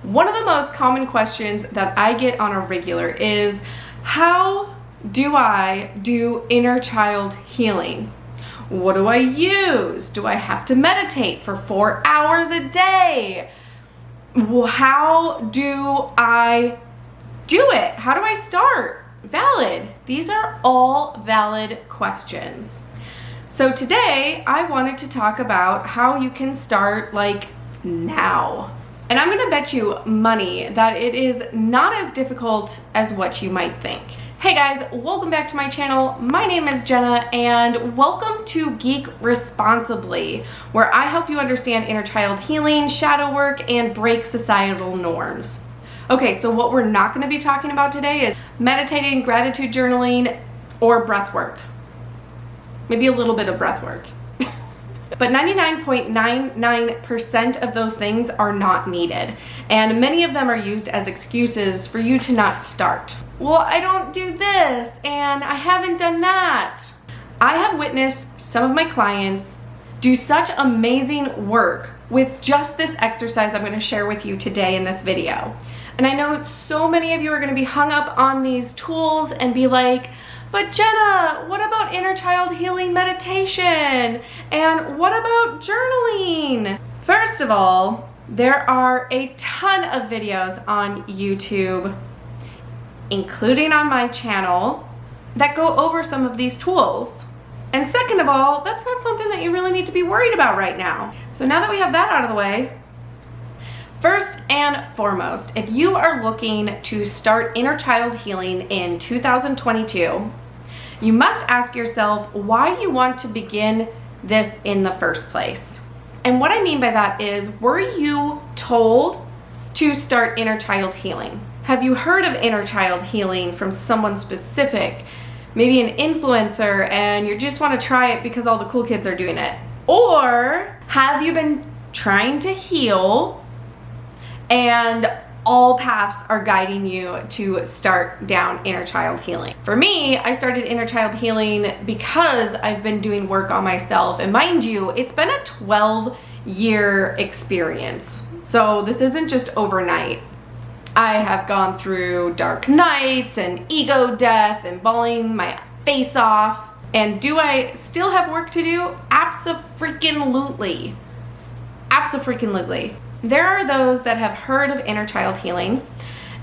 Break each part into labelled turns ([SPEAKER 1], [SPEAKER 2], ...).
[SPEAKER 1] One of the most common questions that I get on a regular is, how do I do inner child healing? What do I use? Do I have to meditate for 4 hours a day? How do I do it? How do I start? Valid. These are all valid questions. So today I wanted to talk about how you can start like now. And I'm gonna bet you money that it is not as difficult as what you might think. Hey guys, welcome back to my channel. My name is Jenna and welcome to Geek Responsibly, where I help you understand inner child healing, shadow work, and break societal norms. Okay, so what we're not gonna be talking about today is meditating, gratitude journaling, or breath work. Maybe a little bit of breath work. But 99.99% of those things are not needed, and many of them are used as excuses for you to not start. Well, I don't do this, and I haven't done that. I have witnessed some of my clients do such amazing work with just this exercise I'm going to share with you today in this video. And I know so many of you are going to be hung up on these tools and be like, but Jenna, what about inner child healing meditation? And what about journaling? First of all, there are a ton of videos on YouTube, including on my channel, that go over some of these tools. And second of all, that's not something that you really need to be worried about right now. So now that we have that out of the way, first and foremost, if you are looking to start inner child healing in 2022, you must ask yourself why you want to begin this in the first place. And what I mean by that is, were you told to start inner child healing? Have you heard of inner child healing from someone specific? Maybe an influencer, and you just want to try it because all the cool kids are doing it? Or have you been trying to heal and all paths are guiding you to start down inner child healing? For me, I started inner child healing because I've been doing work on myself. And mind you, it's been a 12-year experience. So this isn't just overnight. I have gone through dark nights and ego death and bawling my face off. And do I still have work to do? Abso-freaking-lutely. Abso-freaking-lutely. There are those that have heard of inner child healing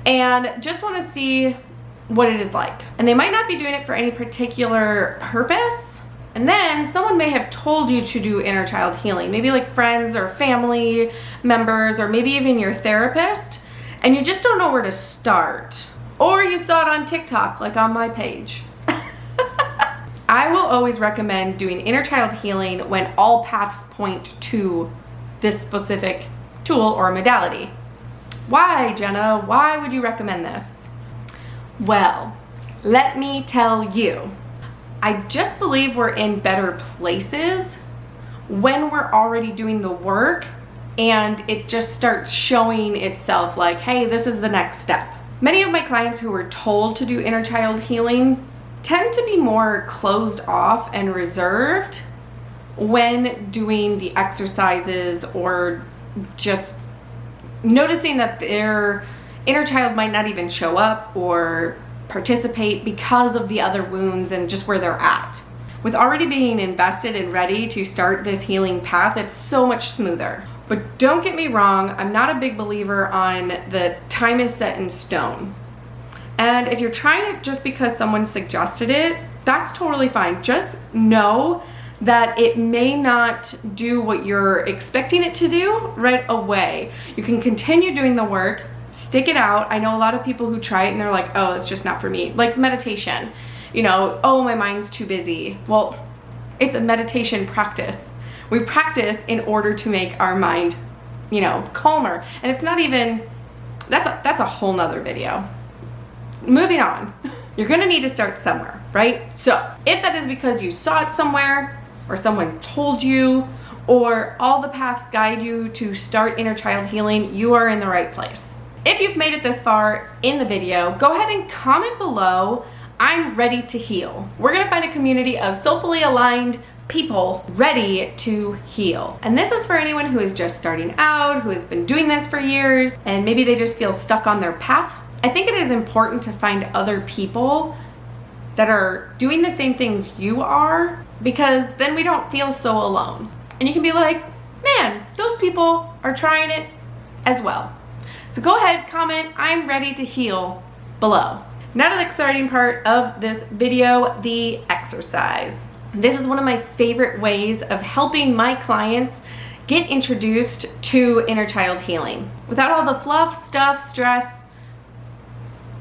[SPEAKER 1] and just want to see what it is like. And they might not be doing it for any particular purpose. And then someone may have told you to do inner child healing, maybe like friends or family members, or maybe even your therapist, and you just don't know where to start. Or you saw it on TikTok, like on my page. I will always recommend doing inner child healing when all paths point to this specific tool or modality. Why, Jenna? Why would you recommend this? Well, let me tell you. I just believe we're in better places when we're already doing the work and it just starts showing itself like, hey, this is the next step. Many of my clients who were told to do inner child healing tend to be more closed off and reserved when doing the exercises, or just noticing that their inner child might not even show up or participate because of the other wounds and just where they're at. With already being invested and ready to start this healing path, it's so much smoother. But don't get me wrong, I'm not a big believer on the time is set in stone. And if you're trying it just because someone suggested it, that's totally fine. Just know that it may not do what you're expecting it to do right away. You can continue doing the work, stick it out. I know a lot of people who try it and they're like, oh, it's just not for me. Like meditation, you know, oh, my mind's too busy. Well, it's a meditation practice. We practice in order to make our mind, you know, calmer. And it's not even, that's a whole nother video. Moving on, you're gonna need to start somewhere, right? So if that is because you saw it somewhere, or someone told you, or all the paths guide you to start inner child healing, you are in the right place. If you've made it this far in the video, go ahead and comment below, I'm ready to heal. We're gonna find a community of soulfully aligned people ready to heal. And this is for anyone who is just starting out, who has been doing this for years, and maybe they just feel stuck on their path. I think it is important to find other people that are doing the same things you are, because then we don't feel so alone. And you can be like, man, those people are trying it as well. So go ahead, comment, I'm ready to heal below. Now to the exciting part of this video, the exercise. This is one of my favorite ways of helping my clients get introduced to inner child healing without all the fluff, stuff, stress,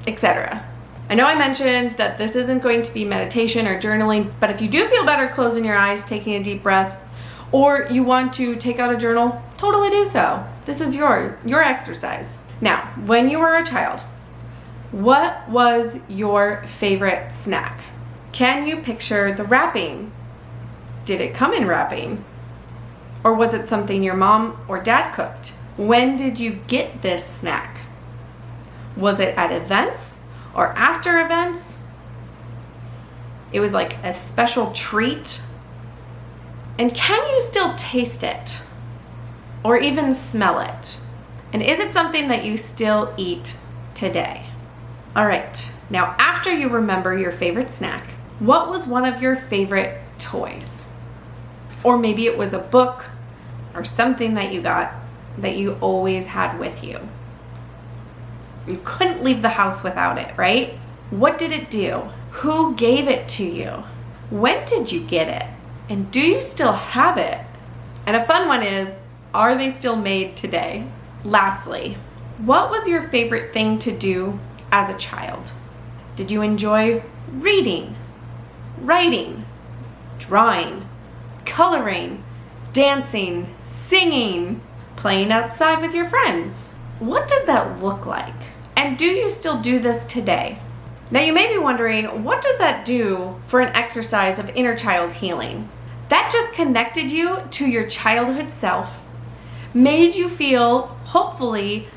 [SPEAKER 1] etc. I know I mentioned that this isn't going to be meditation or journaling, but if you do feel better closing your eyes, taking a deep breath, or you want to take out a journal, totally do so. This is your exercise. Now, when you were a child, what was your favorite snack? Can you picture the wrapping? Did it come in wrapping? Or was it something your mom or dad cooked? When did you get this snack? Was it at events or after events? It was like a special treat. And can you still taste it? Or even smell it? And is it something that you still eat today? All right, now after you remember your favorite snack, what was one of your favorite toys? Or maybe it was a book or something that you got that you always had with you. You couldn't leave the house without it, right? What did it do? Who gave it to you? When did you get it? And do you still have it? And a fun one is, are they still made today? Lastly, what was your favorite thing to do as a child? Did you enjoy reading, writing, drawing, coloring, dancing, singing, playing outside with your friends? What does that look like? And do you still do this today? Now you may be wondering, what does that do for an exercise of inner child healing? That just connected you to your childhood self, made you feel, hopefully,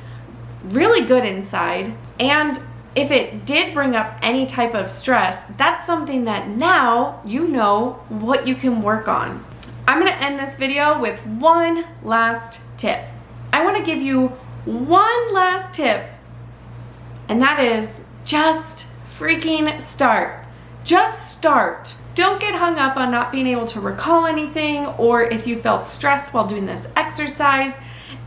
[SPEAKER 1] really good inside, and if it did bring up any type of stress, that's something that now you know what you can work on. I'm gonna end this video with one last tip. I wanna give you one last tip, and that is just freaking start. Just start. Don't get hung up on not being able to recall anything, or if you felt stressed while doing this exercise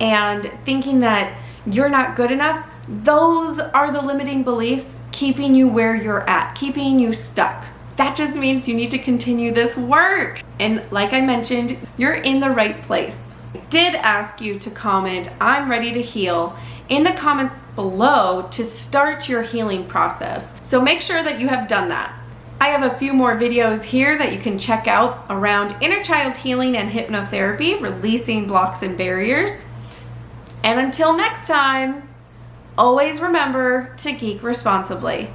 [SPEAKER 1] and thinking that you're not good enough. Those are the limiting beliefs keeping you where you're at, keeping you stuck. That just means you need to continue this work. And like I mentioned, you're in the right place. I did ask you to comment, I'm ready to heal, in the comments below to start your healing process. So make sure that you have done that. I have a few more videos here that you can check out around inner child healing and hypnotherapy, releasing blocks and barriers. And until next time, always remember to geek responsibly.